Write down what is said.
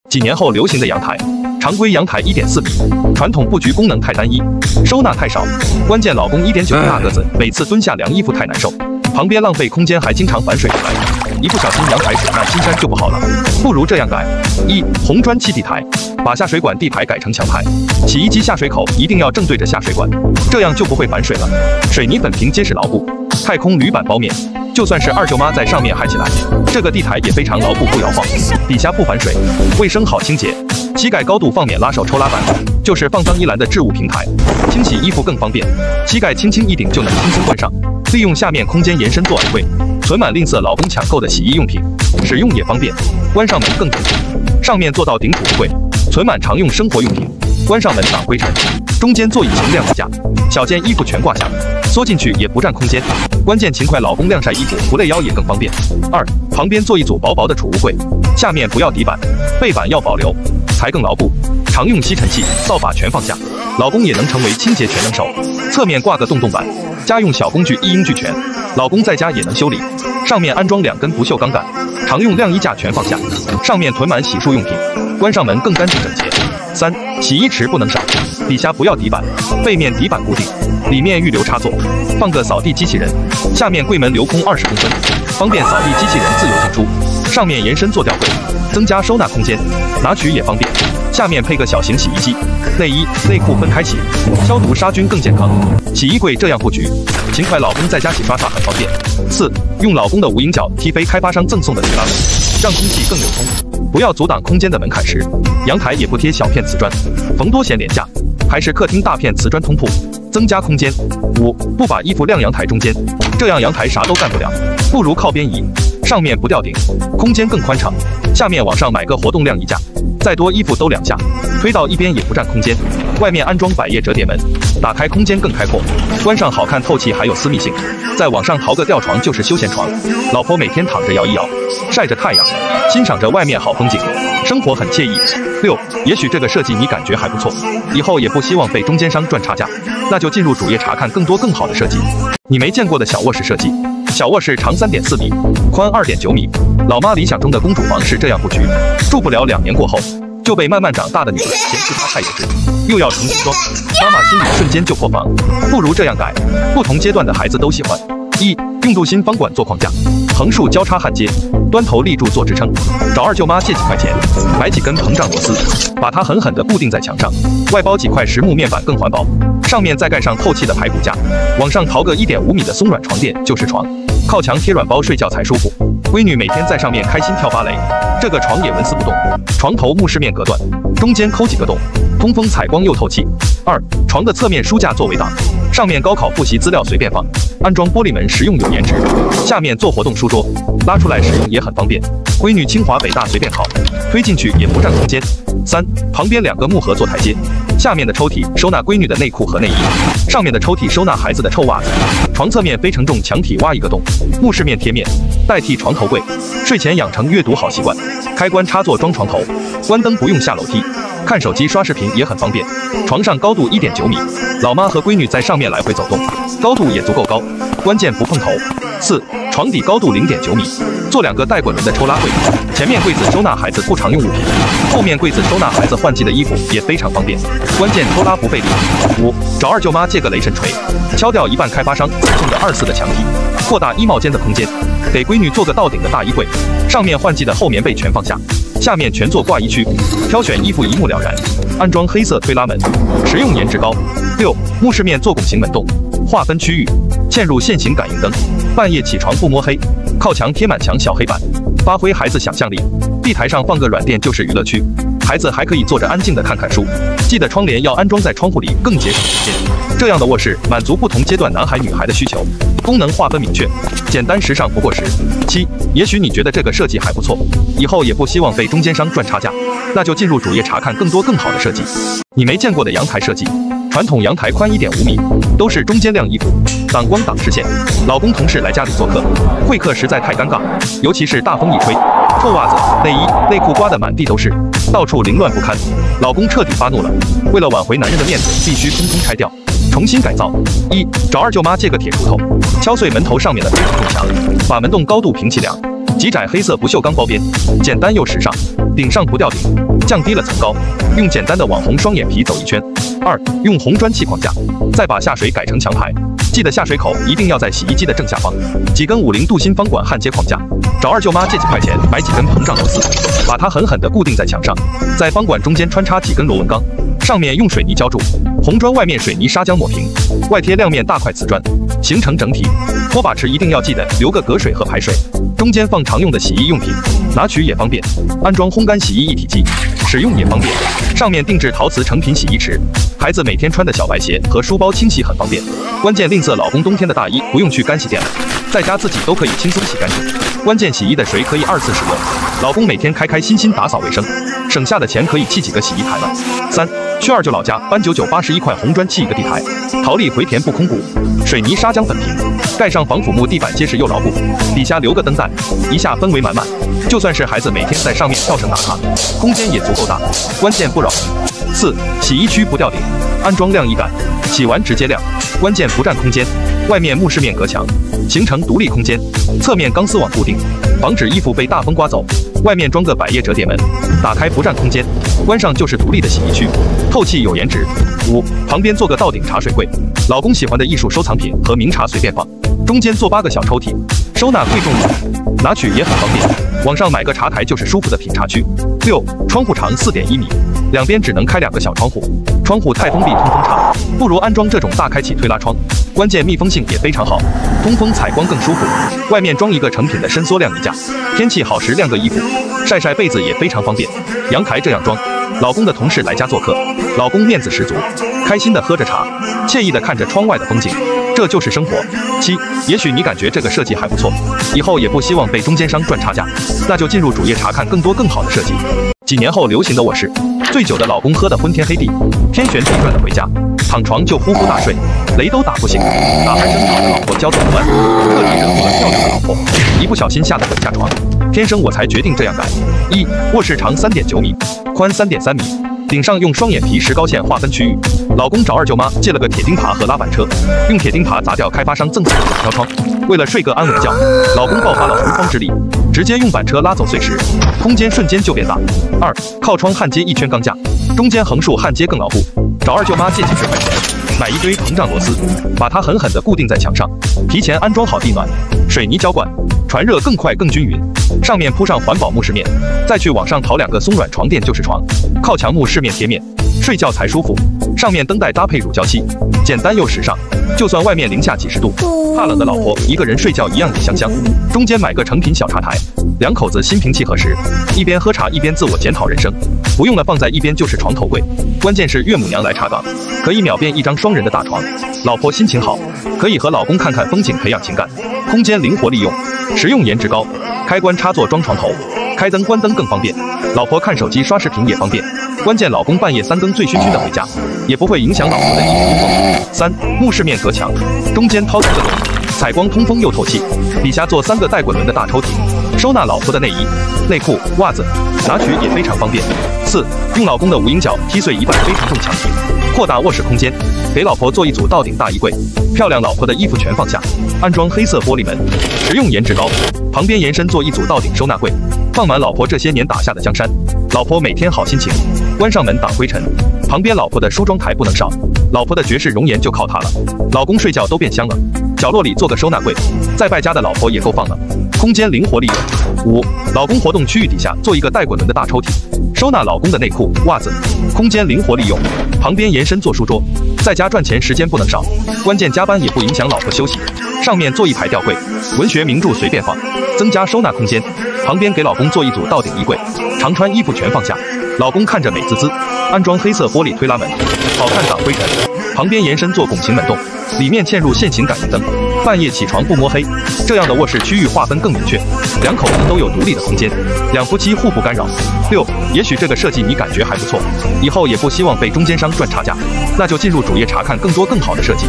几年后流行的阳台，常规阳台1.4米，传统布局功能太单一，收纳太少，关键老公1.9大个子，每次蹲下量衣服太难受，旁边浪费空间，还经常反水出来，一不小心阳台水漫金山就不好了。不如这样改：一、红砖砌地台，把下水管地排改成墙排，洗衣机下水口一定要正对着下水管，这样就不会反水了。水泥粉平结实牢固，太空铝板包面，就算是二舅妈在上面嗨起来，这个地台也非常牢固不摇晃，底下不反水，卫生好清洁。膝盖高度放免拉手抽拉板，就是放脏衣篮的置物平台，清洗衣服更方便，膝盖轻轻一顶就能轻松关上。利用下面空间延伸做耳柜，存满吝啬老公抢购的洗衣用品，使用也方便，关上门更整齐。上面做到顶储物柜，存满常用生活用品，关上门挡灰尘。中间座椅型晾衣架，小件衣服全挂下，缩进去也不占空间。关键勤快老公晾晒衣服不累腰也更方便。二、旁边做一组薄薄的储物柜，下面不要底板，背板要保留，才更牢固。常用吸尘器、扫把全放下，老公也能成为清洁全能手。侧面挂个洞洞板，家用小工具一应俱全，老公在家也能修理。上面安装2根不锈钢杆，常用晾衣架全放下，上面囤满洗漱用品，关上门更干净整洁。三、洗衣池不能少，底下不要底板，背面底板固定，里面预留插座，放个扫地机器人，下面柜门留空20公分，方便扫地机器人自由进出。上面延伸做吊柜，增加收纳空间，拿取也方便。下面配个小型洗衣机，内衣内裤分开洗，消毒杀菌更健康。洗衣柜这样布局，勤快老公在家洗刷刷很方便。四、用老公的无影脚踢飞开发商赠送的推拉门，让空气更流通，不要阻挡空间的门槛时，阳台也不贴小片瓷砖，缝多嫌廉价，还是客厅大片瓷砖通铺，增加空间。五、不把衣服晾阳台中间，这样阳台啥都干不了，不如靠边移，上面不吊顶，空间更宽敞，下面往上买个活动晾衣架，再多衣服都2下，推到一边也不占空间。外面安装百叶折叠门，打开空间更开阔，关上好看透气还有私密性。再往上淘个吊床就是休闲床，老婆每天躺着摇一摇，晒着太阳，欣赏着外面好风景，生活很惬意。六、也许这个设计你感觉还不错，以后也不希望被中间商赚差价，那就进入主页查看更多更好的设计。你没见过的小卧室设计，小卧室长3.4米，宽2.9米。老妈理想中的公主房是这样布局，住不了2年过后，就被慢慢长大的女儿嫌弃她太幼稚，又要重新装，妈妈心里瞬间就破防。不如这样改，不同阶段的孩子都喜欢。一、用镀锌方管做框架，横竖交叉焊接，端头立柱做支撑。找二舅妈借几块钱，买几根膨胀螺丝，把它狠狠地固定在墙上，外包几块实木面板更环保，上面再盖上透气的排骨架，往上淘个1.5米的松软床垫就是床，靠墙贴软包睡觉才舒服。闺女每天在上面开心跳芭蕾，这个床也纹丝不动，床头木饰面隔断，中间抠几个洞，通风采光又透气。二、床的侧面书架做围挡，上面高考复习资料随便放，安装玻璃门实用有颜值，下面做活动书桌，拉出来使用也很方便。闺女清华北大随便考，推进去也不占空间。三、旁边2个木盒做台阶，下面的抽屉收纳闺女的内裤和内衣，上面的抽屉收纳孩子的臭袜子。床侧面非承重墙体挖一个洞，木饰面贴面，代替床头柜。睡前养成阅读好习惯，开关插座装床头，关灯不用下楼梯，看手机刷视频也很方便。床上高度1.9米，老妈和闺女在上面来回走动，高度也足够高，关键不碰头。四、床底高度0.9米，做2个带滚轮的抽拉柜，前面柜子收纳孩子不常用物品，后面柜子收纳孩子换季的衣服也非常方便，关键抽拉不费力。五、找二舅妈借个雷神锤，敲掉一半开发商赠送的2/4的墙体，扩大衣帽间的空间，给闺女做个到顶的大衣柜，上面换季的厚棉被全放下，下面全做挂衣区，挑选衣服一目了然。安装黑色推拉门，实用颜值高。六、木饰面做拱形门洞，划分区域，嵌入线形感应灯，半夜起床不摸黑，靠墙贴满墙小黑板，发挥孩子想象力。地台上放个软垫就是娱乐区，孩子还可以坐着安静的看看书。记得窗帘要安装在窗户里，更节省空间。这样的卧室满足不同阶段男孩女孩的需求，功能划分明确，简单时尚不过时。七、也许你觉得这个设计还不错，以后也不希望被中间商赚差价，那就进入主页查看更多更好的设计。你没见过的阳台设计，传统阳台宽1.5米，都是中间晾衣服，挡光挡视线。老公同事来家里做客，会客实在太尴尬，尤其是大风一吹，臭袜子、内衣、内裤刮得满地都是，到处凌乱不堪。老公彻底发怒了，为了挽回男人的面子，必须通通拆掉，重新改造。一、找二舅妈借个铁锄头，敲碎门头上面的黑土洞墙，把门洞高度平齐量，极窄黑色不锈钢包边，简单又时尚，顶上不吊顶，降低了层高，用简单的网红双眼皮走一圈。2. 用红砖砌框架，再把下水改成墙台，记得下水口一定要在洗衣机的正下方。几根50度新方管焊接框架，找二舅妈借几块钱买几根膨胀螺丝，把它狠狠地固定在墙上，在方管中间穿插几根螺纹钢，上面用水泥浇筑，红砖外面水泥砂浆抹平，外贴亮面大块瓷砖，形成整体。拖把池一定要记得留个隔水和排水，中间放常用的洗衣用品，拿取也方便。安装烘干洗衣一体机，使用也方便。上面定制陶瓷成品洗衣池，孩子每天穿的小白鞋和书包清洗很方便。关键吝啬老公冬天的大衣不用去干洗店了，在家自己都可以轻松洗干净。关键洗衣的水可以2次使用，老公每天开开心心打扫卫生，省下的钱可以砌几个洗衣台了。3. 去二舅老家搬9981块红砖砌一个地台，陶丽回填不空鼓，水泥砂浆粉平，盖上防腐木，地板结实又牢固，底下留个灯带，一下氛围满满。就算是孩子每天在上面跳绳打卡，空间也足够大，关键不扰民。4. 洗衣区不吊顶，安装晾衣杆，洗完直接晾，关键不占空间。外面木饰面隔墙，形成独立空间，侧面钢丝网固定，防止衣服被大风刮走。外面装个百叶折叠门，打开不占空间，关上就是独立的洗衣区，透气有颜值。5. 旁边做个倒顶茶水柜，老公喜欢的艺术收藏品和名茶随便放，中间做8个小抽屉，收纳贵重物，拿取也很方便。网上买个茶台就是舒服的品茶区。6. 窗户长4.1米，两边只能开2个小窗户，窗户太封闭通风差，不如安装这种大开启推拉窗，关键密封性也非常好，通风采光更舒服。外面装一个成品的伸缩晾衣架，天气好时晾个衣服，晒晒被子也非常方便。阳台这样装，老公的同事来家做客，老公面子十足，开心的喝着茶，惬意的看着窗外的风景，这就是生活。7. 也许你感觉这个设计还不错，以后也不希望被中间商赚差价，那就进入主页查看更多更好的设计。几年后流行的卧室，醉酒的老公喝得昏天黑地，天旋地转的回家，躺床就呼呼大睡，雷都打不醒，打鼾声吵得老婆焦躁不安，特地惹怒了漂亮的老婆，一不小心吓得滚下床。天生我才决定这样改。1. 卧室长3.9米，宽3.3米，顶上用双眼皮石膏线划分区域。老公找二舅妈借了个铁钉耙和拉板车，用铁钉耙砸掉开发商赠送的小飘窗。为了睡个安稳觉，老公爆发了洪荒之力，直接用板车拉走碎石，空间瞬间就变大。2. 靠窗焊接一圈钢架，中间横竖焊接更牢固。找二舅妈借几十块钱，买一堆膨胀螺丝，把它狠狠地固定在墙上，提前安装好地暖、水泥浇灌，传热更快更均匀。上面铺上环保木饰面，再去网上淘2个松软床垫就是床，靠墙木饰面贴面，睡觉才舒服。上面灯带搭配乳胶漆，简单又时尚，就算外面零下几十度，怕冷的老婆一个人睡觉一样也香香。中间买个成品小茶台，两口子心平气和时，一边喝茶一边自我检讨人生。不用了，放在一边就是床头柜，关键是岳母娘来查岗，可以秒变一张双人的大床。老婆心情好，可以和老公看看风景，培养情感。空间灵活利用，实用颜值高。开关插座装床头，开灯关灯更方便。老婆看手机刷视频也方便。关键老公半夜3更醉醺醺的回家，也不会影响老婆的一举一动。3. 木饰面隔墙，中间掏3个洞，采光通风又透气，底下做3个带滚轮的大抽屉，收纳老婆的内衣、内裤、袜子，拿取也非常方便。4. 用老公的无影脚踢碎一半非常重墙体，扩大卧室空间，给老婆做一组倒顶大衣柜，漂亮老婆的衣服全放下，安装黑色玻璃门，实用颜值高，旁边延伸做一组倒顶收纳柜，放满老婆这些年打下的江山，老婆每天好心情。关上门挡灰尘，旁边老婆的梳妆台不能少，老婆的绝世容颜就靠它了，老公睡觉都变香了。角落里做个收纳柜，在败家的老婆也够放了，空间灵活利用。5. 老公活动区域底下做一个带滚轮的大抽屉，收纳老公的内裤、袜子，空间灵活利用，旁边延伸做书桌。在家赚钱时间不能少，关键加班也不影响老婆休息。上面做一排吊柜，文学名著随便放，增加收纳空间。旁边给老公做一组倒顶衣柜，常穿衣服全放下，老公看着美滋滋。安装黑色玻璃推拉门，好看挡灰尘。旁边延伸做拱形门洞，里面嵌入线型感应灯，半夜起床不摸黑。这样的卧室区域划分更明确，两口子都有独立的空间，两夫妻互不干扰。6. 也许这个设计你感觉还不错，以后也不希望被中间商赚差价，那就进入主页查看更多更好的设计。